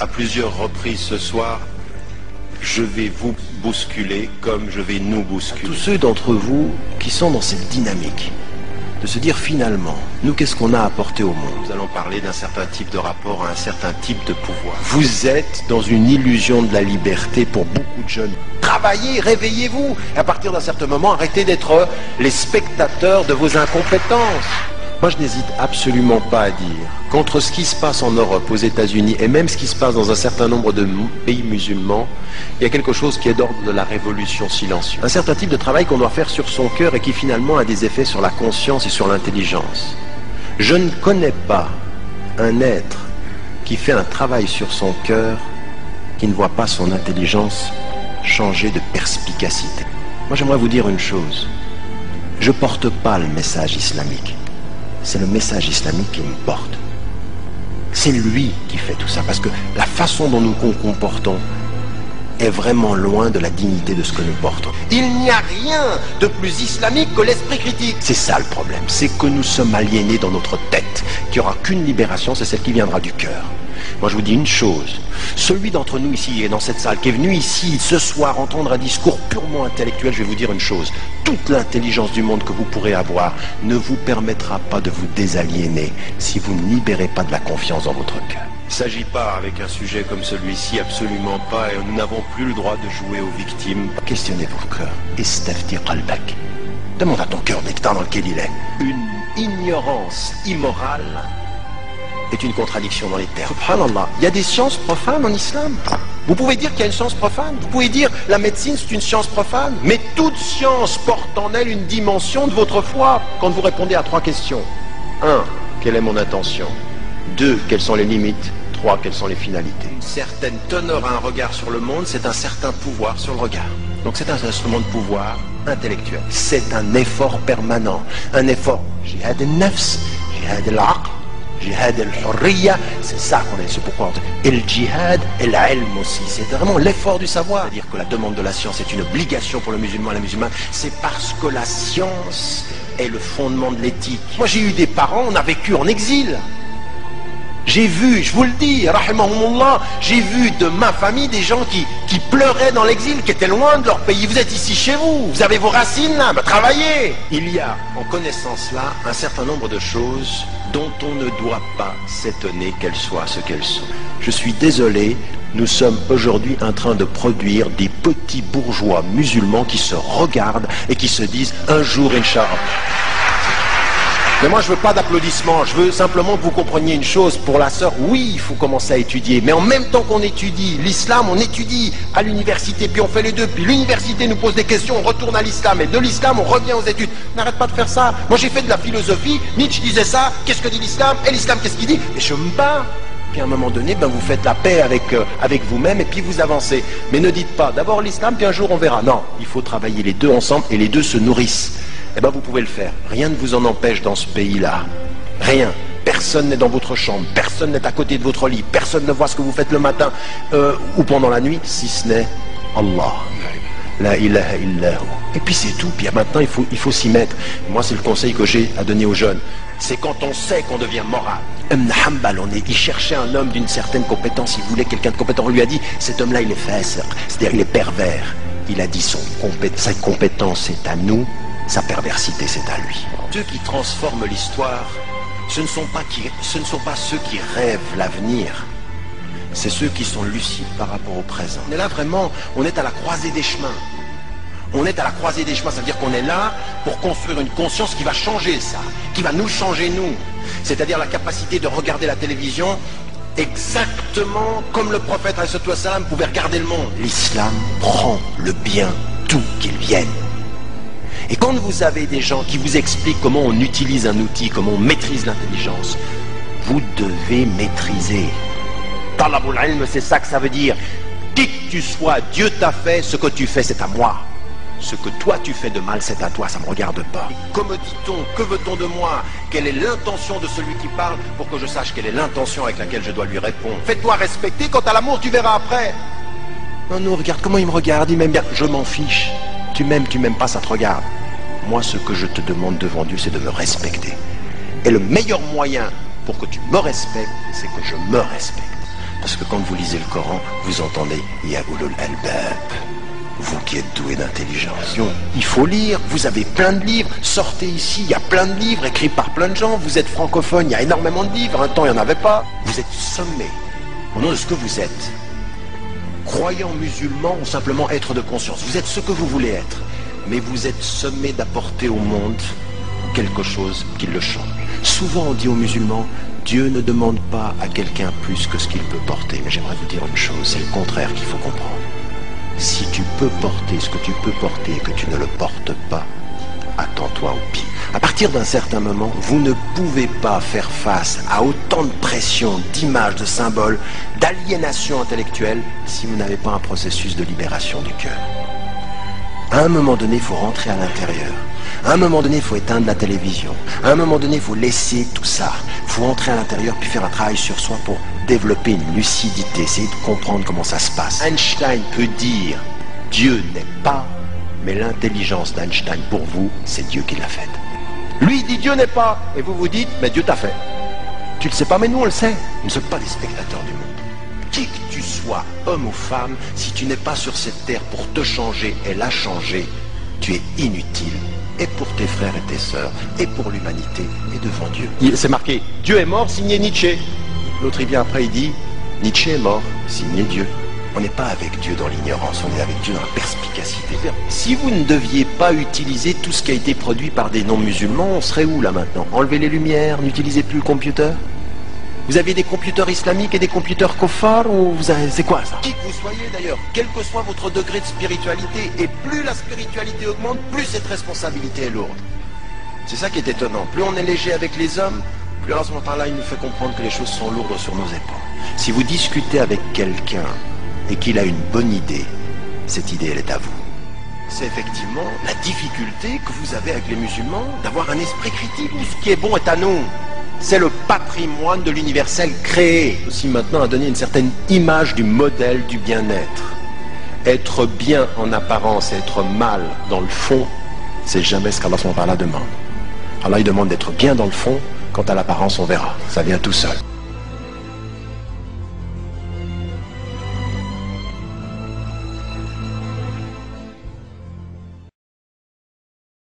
à plusieurs reprises ce soir, je vais vous bousculer comme je vais nous bousculer. Tous ceux d'entre vous qui sont dans cette dynamique, de se dire finalement, nous qu'est-ce qu'on a apporté au monde? Nous allons parler d'un certain type de rapport à un certain type de pouvoir. Vous êtes dans une illusion de la liberté pour beaucoup de jeunes. Travaillez, réveillez-vous. Et à partir d'un certain moment, arrêtez d'être les spectateurs de vos incompétences. Moi, je n'hésite absolument pas à dire qu'entre ce qui se passe en Europe, aux États-Unis, et même ce qui se passe dans un certain nombre de pays musulmans, il y a quelque chose qui est d'ordre de la révolution silencieuse. Un certain type de travail qu'on doit faire sur son cœur et qui finalement a des effets sur la conscience et sur l'intelligence. Je ne connais pas un être qui fait un travail sur son cœur qui ne voit pas son intelligence changer de perspicacité. Moi, j'aimerais vous dire une chose. Je ne porte pas le message islamique. C'est le message islamique qui me porte. C'est lui qui fait tout ça, parce que la façon dont nous nous comportons est vraiment loin de la dignité de ce que nous portons. Il n'y a rien de plus islamique que l'esprit critique. C'est ça le problème, c'est que nous sommes aliénés dans notre tête, qu'il n'y aura qu'une libération, c'est celle qui viendra du cœur. Moi je vous dis une chose, celui d'entre nous ici et dans cette salle qui est venu ici ce soir entendre un discours purement intellectuel, je vais vous dire une chose, toute l'intelligence du monde que vous pourrez avoir ne vous permettra pas de vous désaliéner si vous ne libérez pas de la confiance dans votre cœur. Il ne s'agit pas, avec un sujet comme celui-ci, absolument pas, et nous n'avons plus le droit de jouer aux victimes. Questionnez vos cœurs. Istafti qalbak. Demande à ton cœur l'état dans lequel il est. Une ignorance immorale est une contradiction dans les termes. Subhanallah, il y a des sciences profanes en islam. Vous pouvez dire qu'il y a une science profane. Vous pouvez dire la médecine c'est une science profane. Mais toute science porte en elle une dimension de votre foi. Quand vous répondez à 3 questions. 1. Quelle est mon intention? 2. Quelles sont les limites? 3. Quelles sont les finalités? Une certaine teneur à un regard sur le monde, c'est un certain pouvoir sur le regard. Donc c'est un instrument de pouvoir intellectuel. C'est un effort permanent. Un effort. Jihad al-nafs, jihad al-aql, jihad al-hurriya, c'est ça qu'on est, c'est pourquoi on dit. Et le jihad et l'ilm aussi, c'est vraiment l'effort du savoir. C'est-à-dire que la demande de la science est une obligation pour le musulman et la musulmane, c'est parce que la science est le fondement de l'éthique. Moi j'ai eu des parents, on a vécu en exil. J'ai vu, je vous le dis, rahimahumullah, j'ai vu de ma famille des gens qui pleuraient dans l'exil, qui étaient loin de leur pays. Vous êtes ici chez vous, vous avez vos racines là, bah, travaillez. Il y a en connaissance là un certain nombre de choses dont on ne doit pas s'étonner qu'elles soient ce qu'elles sont. Je suis désolé, nous sommes aujourd'hui en train de produire des petits bourgeois musulmans qui se regardent et qui se disent un jour, Inch'Allah. Mais moi je veux pas d'applaudissements, je veux simplement que vous compreniez une chose, pour la sœur, oui il faut commencer à étudier, mais en même temps qu'on étudie l'islam, on étudie à l'université, puis on fait les deux, puis l'université nous pose des questions, on retourne à l'islam, et de l'islam on revient aux études. N'arrête pas de faire ça. Moi j'ai fait de la philosophie, Nietzsche disait ça, qu'est-ce que dit l'islam, et l'islam qu'est-ce qu'il dit, et je me bats. Puis à un moment donné, ben, vous faites la paix avec vous-même et puis vous avancez. Mais ne dites pas, d'abord l'islam, puis un jour on verra. Non, il faut travailler les deux ensemble et les deux se nourrissent. Eh bien vous pouvez le faire. Rien ne vous en empêche dans ce pays-là. Rien. Personne n'est dans votre chambre, personne n'est à côté de votre lit, personne ne voit ce que vous faites le matin ou pendant la nuit, si ce n'est Allah. La ilaha illahu. Et puis c'est tout. Puis maintenant il faut s'y mettre. Moi c'est le conseil que j'ai à donner aux jeunes. C'est quand on sait qu'on devient moral. Ibn Hanbal, il cherchait un homme d'une certaine compétence, il voulait quelqu'un de compétent. On lui a dit, cet homme-là il est fasiq, c'est-à-dire il est pervers. Il a dit, sa compétence c'est à nous, sa perversité c'est à lui. Ceux qui transforment l'histoire, ce ne sont pas ceux qui rêvent l'avenir, c'est ceux qui sont lucides par rapport au présent. On est là vraiment, on est à la croisée des chemins. On est à la croisée des chemins, ça veut dire qu'on est là pour construire une conscience qui va changer ça, qui va nous changer nous. C'est-à-dire la capacité de regarder la télévision exactement comme le prophète alayhi wa sallam pouvait regarder le monde. L'islam prend le bien d'où qu'il vienne. Et quand vous avez des gens qui vous expliquent comment on utilise un outil, comment on maîtrise l'intelligence, vous devez maîtriser. Talabul ilm, c'est ça que ça veut dire. Qui que tu sois, Dieu t'a fait, ce que tu fais c'est à moi. Ce que toi tu fais de mal, c'est à toi, ça ne me regarde pas. Comme dit-on, que veut-on de moi? Quelle est l'intention de celui qui parle pour que je sache quelle est l'intention avec laquelle je dois lui répondre? Fais-toi respecter, quant à l'amour, tu verras après. Non, non, regarde comment il me regarde, il m'aime bien. Je m'en fiche. Tu m'aimes pas, ça te regarde. Moi, ce que je te demande devant Dieu, c'est de me respecter. Et le meilleur moyen pour que tu me respectes, c'est que je me respecte. Parce que quand vous lisez le Coran, vous entendez Ya ulul albab, vous qui êtes doué d'intelligence. Il faut lire, vous avez plein de livres, sortez ici, il y a plein de livres écrits par plein de gens, vous êtes francophone, il y a énormément de livres, un temps il n'y en avait pas. Vous êtes sommé, au nom de ce que vous êtes, croyant musulman ou simplement être de conscience. Vous êtes ce que vous voulez être, mais vous êtes sommé d'apporter au monde quelque chose qui le change. Souvent on dit aux musulmans, Dieu ne demande pas à quelqu'un plus que ce qu'il peut porter. Mais j'aimerais vous dire une chose, c'est le contraire qu'il faut comprendre. Si tu peux porter ce que tu peux porter et que tu ne le portes pas, attends-toi au pire. À partir d'un certain moment, vous ne pouvez pas faire face à autant de pression, d'images, de symboles, d'aliénation intellectuelle si vous n'avez pas un processus de libération du cœur. À un moment donné, il faut rentrer à l'intérieur. À un moment donné, il faut éteindre la télévision. À un moment donné, il faut laisser tout ça. Il faut rentrer à l'intérieur puis faire un travail sur soi pour développer une lucidité, essayer de comprendre comment ça se passe. Einstein peut dire « Dieu n'est pas », mais l'intelligence d'Einstein, pour vous, c'est Dieu qui l'a faite. Lui, il dit « Dieu n'est pas », et vous vous dites « Mais Dieu t'a fait ». Tu le sais pas, mais nous, on le sait. Nous ne sommes pas des spectateurs du monde. Qui que tu sois, homme ou femme, si tu n'es pas sur cette terre pour te changer et la changer, tu es inutile. Et pour tes frères et tes sœurs, et pour l'humanité, et devant Dieu. C'est marqué, Dieu est mort, signé Nietzsche. L'autre, il vient après, il dit, Nietzsche est mort, signé Dieu. On n'est pas avec Dieu dans l'ignorance, on est avec Dieu dans la perspicacité. Si vous ne deviez pas utiliser tout ce qui a été produit par des non-musulmans, on serait où là maintenant? Enlevez les lumières, n'utilisez plus le computer? Vous aviez des computers islamiques et des computers koffars ou vous avez... C'est quoi ça? Qui que vous soyez d'ailleurs, quel que soit votre degré de spiritualité, et plus la spiritualité augmente, plus cette responsabilité est lourde. C'est ça qui est étonnant. Plus on est léger avec les hommes, plus à ce moment-là, il nous fait comprendre que les choses sont lourdes sur nos épaules. Si vous discutez avec quelqu'un et qu'il a une bonne idée, cette idée, elle est à vous. C'est effectivement la difficulté que vous avez avec les musulmans d'avoir un esprit critique où ce qui est bon est à nous. C'est le patrimoine de l'universel créé. Aussi maintenant à donner une certaine image du modèle du bien-être. Être bien en apparence et être mal dans le fond, c'est jamais ce qu'Allah demande. Allah il demande d'être bien dans le fond, quant à l'apparence on verra, ça vient tout seul.